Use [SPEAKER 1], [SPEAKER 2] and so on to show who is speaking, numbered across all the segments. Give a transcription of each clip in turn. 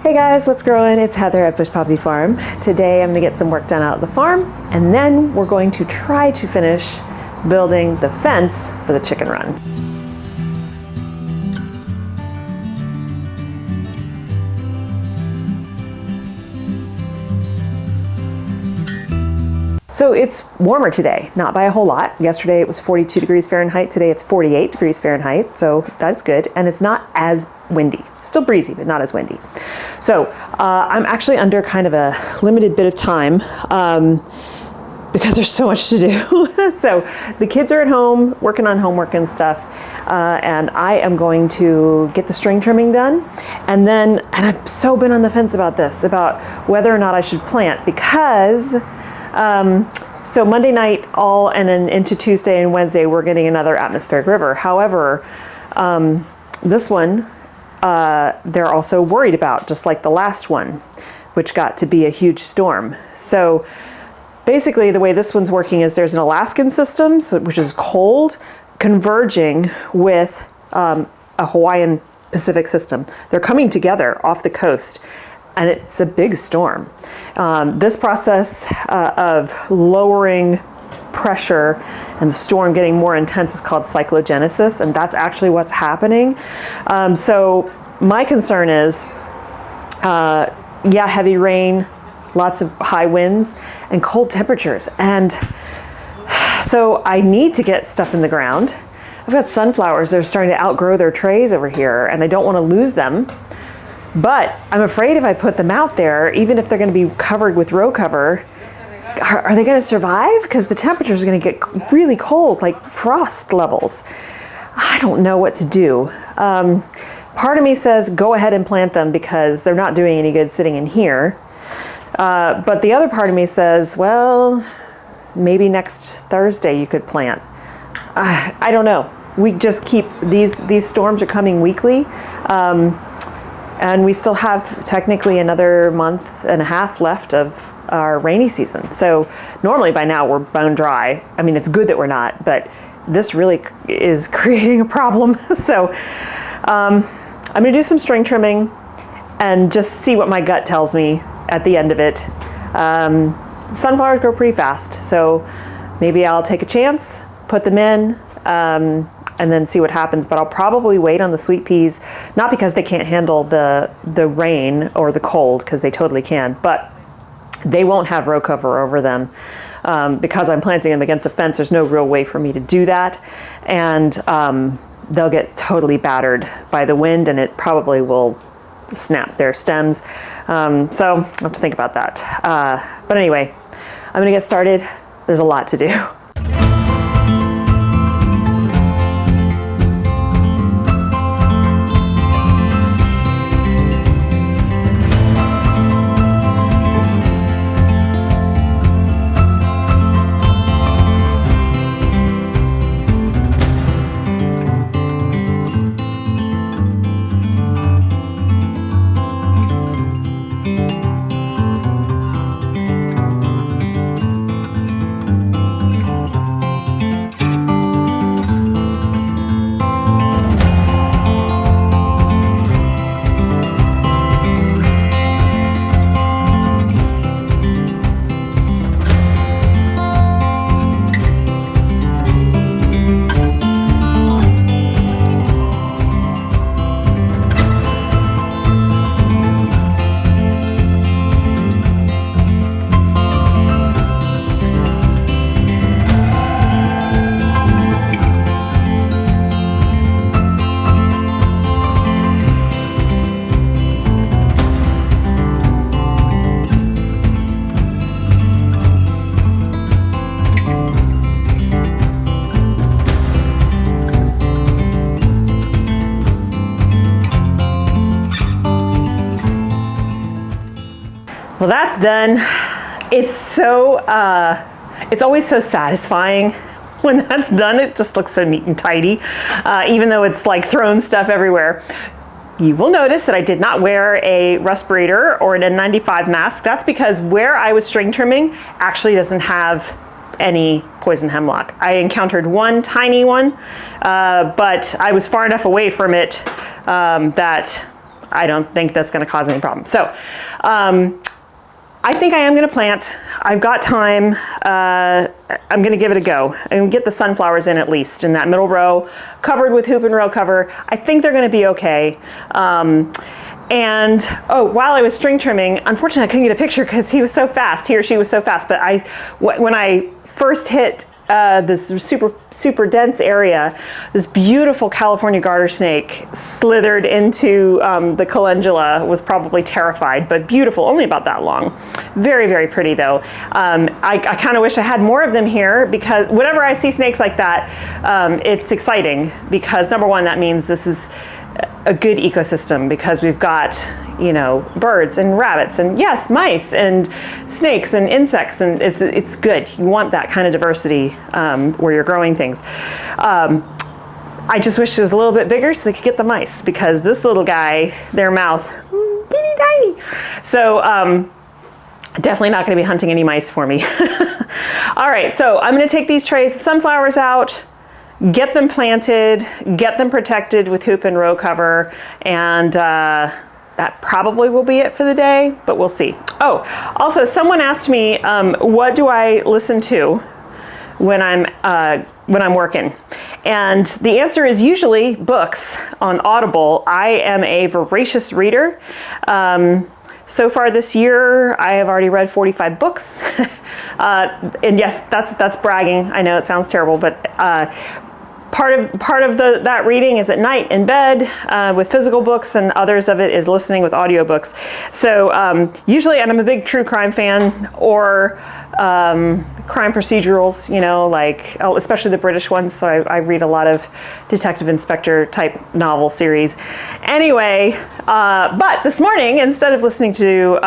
[SPEAKER 1] Hey guys, what's growing? It's Heather at Bush Poppy Farm. Today I'm gonna get some work done out at the farm, and then we're going to try to finish building the fence for the chicken run. So it's warmer today, not by a whole lot. Yesterday it was 42 degrees Fahrenheit. Today it's 48 degrees Fahrenheit, so that's good. And it's not as windy. Still breezy, but not as windy. So I'm actually under kind of a limited bit of time because there's so much to do. So the kids are at home working on homework and stuff. And I am going to get the string trimming done. And I've so been on the fence about this, about whether or not I should plant, because so Monday night and then into Tuesday and Wednesday, we're getting another atmospheric river. However, this one, they're also worried about, just like the last one, which got to be a huge storm. So basically the way this one's working is there's an Alaskan system, which is cold, converging with a Hawaiian Pacific system. They're coming together off the coast, and it's a big storm. This process of lowering pressure and the storm getting more intense is called cyclogenesis, and that's actually what's happening. So my concern is, heavy rain, lots of high winds, and cold temperatures. And so I need to get stuff in the ground. I've got sunflowers that are starting to outgrow their trays over here, and I don't want to lose them. But I'm afraid if I put them out there, even if they're going to be covered with row cover, are they going to survive? Because the temperatures are going to get really cold, like frost levels. I don't know what to do. Part of me says go ahead and plant them because they're not doing any good sitting in here. But the other part of me says, well, maybe next Thursday you could plant. I don't know. We just keep, these storms are coming weekly. And we still have technically another month and a half left of our rainy season. So normally by now we're bone dry. I mean, it's good that we're not, but this really is creating a problem. So I'm gonna do some string trimming and just see what my gut tells me at the end of it. Sunflowers grow pretty fast, so maybe I'll take a chance, put them in, and then see what happens. But I'll probably wait on the sweet peas, not because they can't handle the rain or the cold, because they totally can, but they won't have row cover over them. Because I'm planting them against a fence, there's no real way for me to do that. And they'll get totally battered by the wind, and it probably will snap their stems. So I'll have to think about that. But anyway, I'm gonna get started. There's a lot to do. Well, that's done. It's so, it's always so satisfying when that's done. It just looks so neat and tidy, even though it's like thrown stuff everywhere. You will notice that I did not wear a respirator or an N95 mask. That's because where I was string trimming actually doesn't have any poison hemlock. I encountered one tiny one, but I was far enough away from it that I don't think that's going to cause any problem. So I think I am going to plant. I've got time. I'm going to give it a go and get the sunflowers in at least in that middle row, covered with hoop and row cover. I think they're going to be okay. And while I was string trimming, unfortunately I couldn't get a picture because he was so fast. He or she was so fast. But when I first hit this super dense area, this beautiful California garter snake slithered into the calendula. Was probably terrified, but beautiful, only about that long. Very, very pretty though. I kind of wish I had more of them here, because whenever I see snakes like that, it's exciting, because number one, that means this is a good ecosystem, because we've got, you know, birds and rabbits and yes, mice and snakes and insects, and it's good. You want that kind of diversity where you're growing things. I just wish it was a little bit bigger so they could get the mice, because this little guy, their mouth, teeny tiny. So definitely not going to be hunting any mice for me. All right, so I'm going to take these trays of sunflowers out, get them planted, get them protected with hoop and row cover, and that probably will be it for the day, but we'll see. Oh, also someone asked me, what do I listen to when I'm working? And the answer is usually books on Audible. I am a voracious reader. So far this year, I have already read 45 books. And yes, that's bragging. I know it sounds terrible, but part of that reading is at night in bed with physical books, and others of it is listening with audiobooks. So usually, and I'm a big true crime fan, or crime procedurals, you know, like especially the British ones. So I read a lot of detective inspector type novel series. Anyway, but this morning, instead of listening to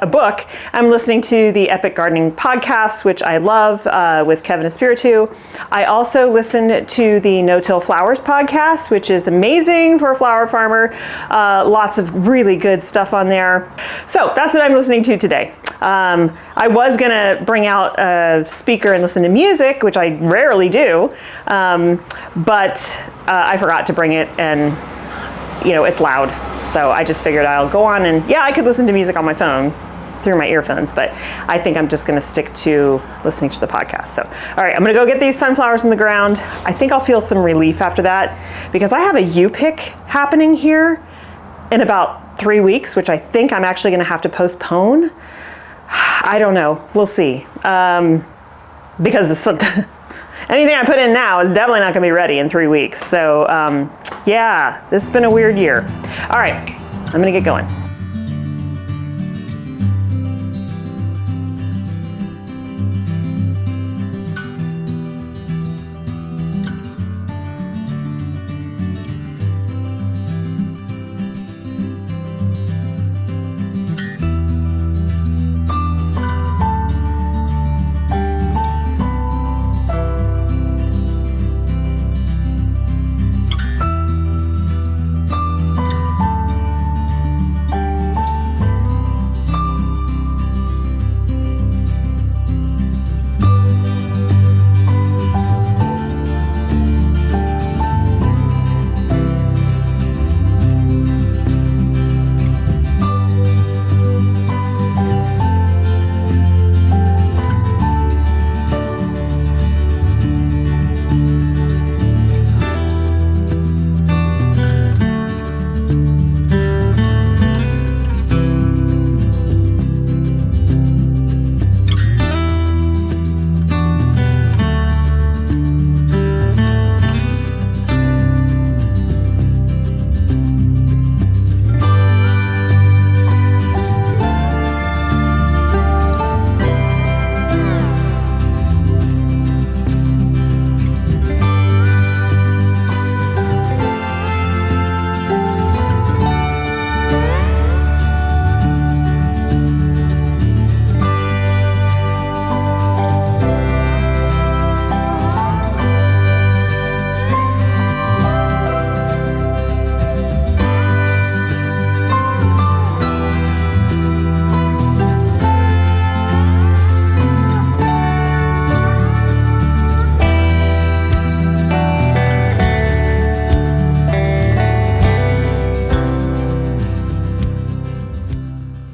[SPEAKER 1] a book, I'm listening to the Epic Gardening podcast, which I love, with Kevin Espiritu. I also listened to the No-Till Flowers podcast, which is amazing for a flower farmer. Lots of really good stuff on there. So that's what I'm listening to today. I was gonna bring out a speaker and listen to music, which I rarely do, but I forgot to bring it, and you know, it's loud. So I just figured I'll go on, and yeah, I could listen to music on my phone through my earphones, but I think I'm just gonna stick to listening to the podcast. So, all right, I'm gonna go get these sunflowers in the ground. I think I'll feel some relief after that, because I have a U-pick happening here in about 3 weeks, which I think I'm actually gonna have to postpone. I don't know, we'll see. Because anything I put in now is definitely not gonna be ready in 3 weeks. So yeah, this has been a weird year. All right, I'm gonna get going.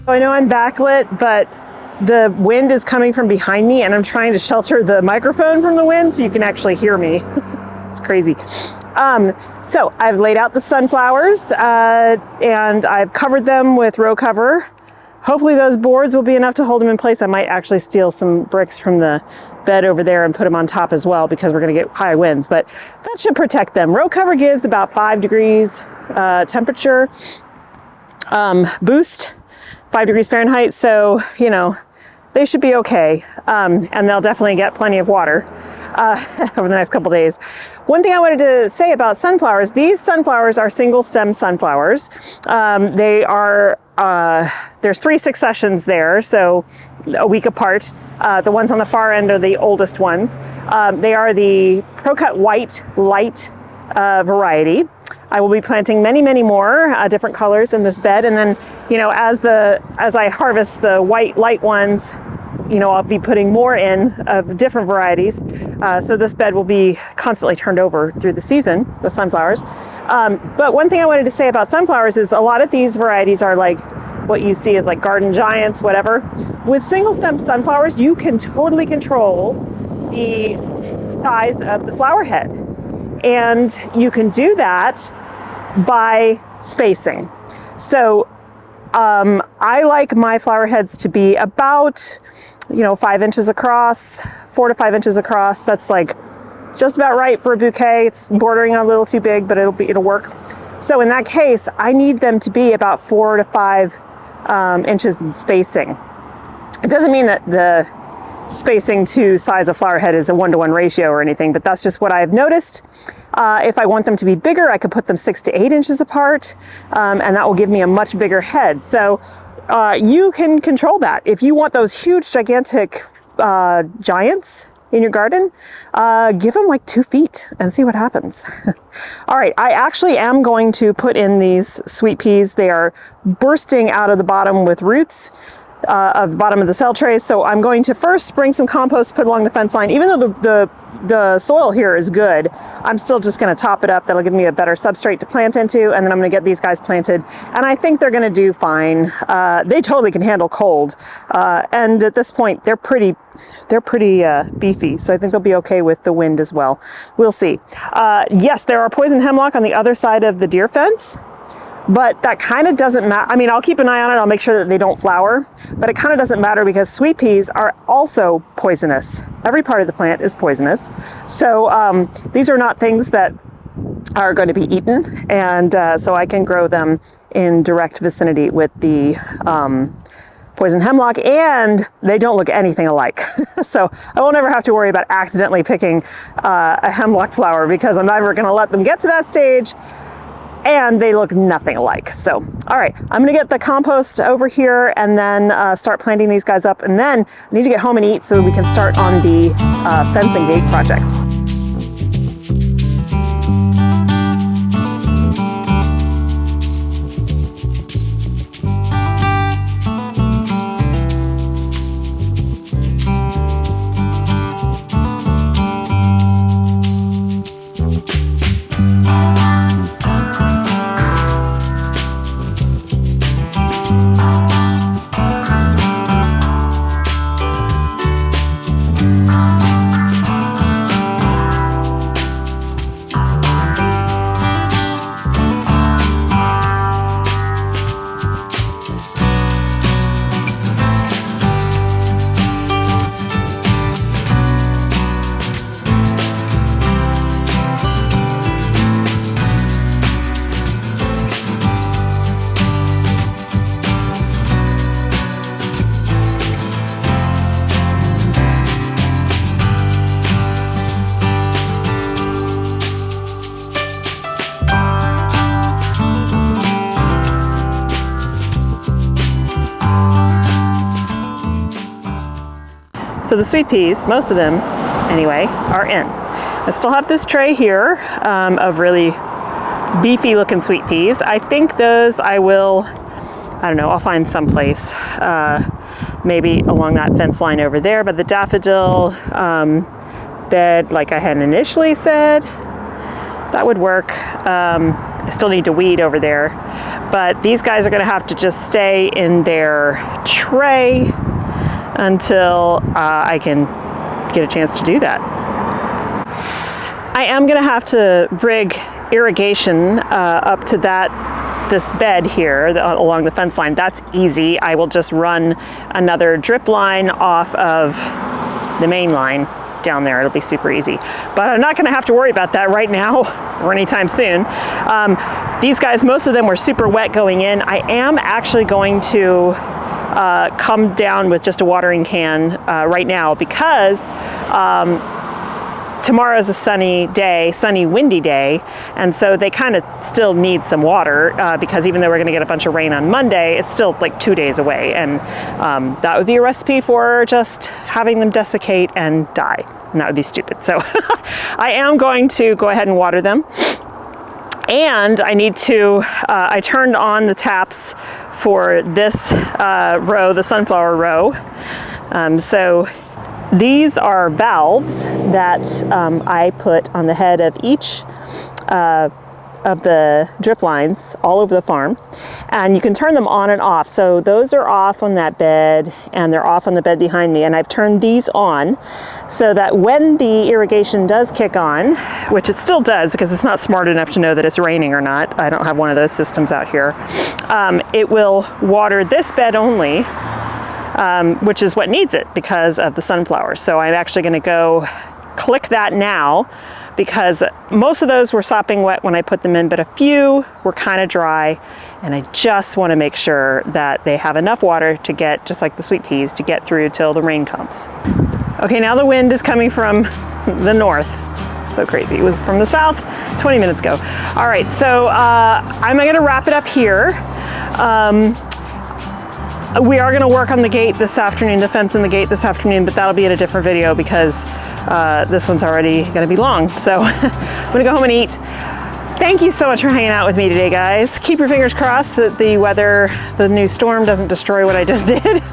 [SPEAKER 1] I know I'm backlit, but the wind is coming from behind me and I'm trying to shelter the microphone from the wind so you can actually hear me. It's crazy. So I've laid out the sunflowers and I've covered them with row cover. Hopefully those boards will be enough to hold them in place. I might actually steal some bricks from the bed over there and put them on top as well because we're going to get high winds, but that should protect them. Row cover gives about 5 degrees temperature boost, 5 degrees Fahrenheit. So, you know, they should be okay. And they'll definitely get plenty of water over the next couple days. One thing I wanted to say about sunflowers, these sunflowers are single stem sunflowers. They are, there's 3 successions there, so a week apart. The ones on the far end are the oldest ones. They are the Pro-Cut White Light variety. I will be planting many, many more different colors in this bed. And then, you know, as I harvest the white light ones, you know, I'll be putting more in of different varieties. So this bed will be constantly turned over through the season with sunflowers. But one thing I wanted to say about sunflowers is a lot of these varieties are like what you see as like garden giants, whatever. With single stem sunflowers, you can totally control the size of the flower head. And you can do that by spacing. So I like my flower heads to be about, you know, 5 inches across, 4 to 5 inches across. That's like just about right for a bouquet. It's bordering on a little too big, but it'll work. So in that case, I need them to be about 4 to 5 inches in spacing. It doesn't mean that the spacing to size of flower head is a 1-to-1 ratio or anything, but that's just what I've noticed. If I want them to be bigger, I could put them 6 to 8 inches apart, and that will give me a much bigger head. So you can control that. If you want those huge, gigantic giants in your garden, give them like 2 feet and see what happens. All right, I actually am going to put in these sweet peas. They are bursting out of the bottom with roots. Of the bottom of the cell trays. So I'm going to first bring some compost, put along the fence line. Even though the soil here is good, I'm still just going to top it up. That'll give me a better substrate to plant into, and then I'm going to get these guys planted. And I think they're going to do fine. They totally can handle cold. And at this point, they're pretty beefy. So I think they'll be okay with the wind as well. We'll see. Yes, there are poison hemlock on the other side of the deer fence. But that kind of doesn't matter. I mean, I'll keep an eye on it. I'll make sure that they don't flower, but it kind of doesn't matter because sweet peas are also poisonous. Every part of the plant is poisonous. So these are not things that are going to be eaten. And so I can grow them in direct vicinity with the poison hemlock, and they don't look anything alike. So I won't ever have to worry about accidentally picking a hemlock flower because I'm never going to let them get to that stage. And they look nothing alike. So, all right, I'm gonna get the compost over here and then start planting these guys up. And then I need to get home and eat so we can start on the fence and gate project. So the sweet peas, most of them anyway, are in. I still have this tray here of really beefy looking sweet peas. I think those I don't know, I'll find someplace, maybe along that fence line over there, but the daffodil bed, like I had initially said, that would work. I still need to weed over there, but these guys are gonna have to just stay in their tray until I can get a chance to do that. I am gonna have to rig irrigation up to this bed here along the fence line. That's easy. I will just run another drip line off of the main line down there. It'll be super easy. But I'm not gonna have to worry about that right now or anytime soon. These guys, most of them were super wet going in. I am actually going to come down with just a watering can right now because tomorrow's a sunny day, sunny, windy day, and so they kind of still need some water because even though we're going to get a bunch of rain on Monday, it's still like 2 days away, and that would be a recipe for just having them desiccate and die, and that would be stupid. So I am going to go ahead and water them, and I need to, I turned on the taps for this row, the sunflower row, so these are valves that I put on the head of each of the drip lines all over the farm, and you can turn them on and off. So those are off on that bed, and they're off on the bed behind me, and I've turned these on so that when the irrigation does kick on, which it still does because it's not smart enough to know that it's raining or not, I don't have one of those systems out here, it will water this bed only, which is what needs it because of the sunflowers. So I'm actually going to go click that now because most of those were sopping wet when I put them in, but a few were kind of dry, and I just want to make sure that they have enough water to get, just like the sweet peas, to get through till the rain comes. Okay, now the wind is coming from the north. So crazy. It was from the south 20 minutes ago. All right, so I'm going to wrap it up here. We are going to work on the gate this afternoon, the fence and the gate this afternoon, but that'll be in a different video because this one's already going to be long. So I'm going to go home and eat. Thank you so much for hanging out with me today, guys. Keep your fingers crossed that the weather, the new storm, doesn't destroy what I just did.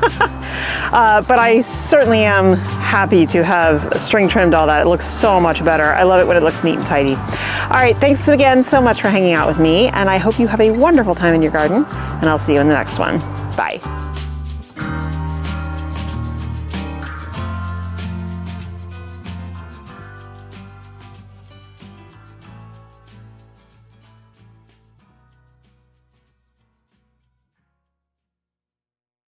[SPEAKER 1] But I certainly am happy to have string trimmed all that. It looks so much better. I love it when it looks neat and tidy. All right, thanks again so much for hanging out with me, and I hope you have a wonderful time in your garden, and I'll see you in the next one. Bye.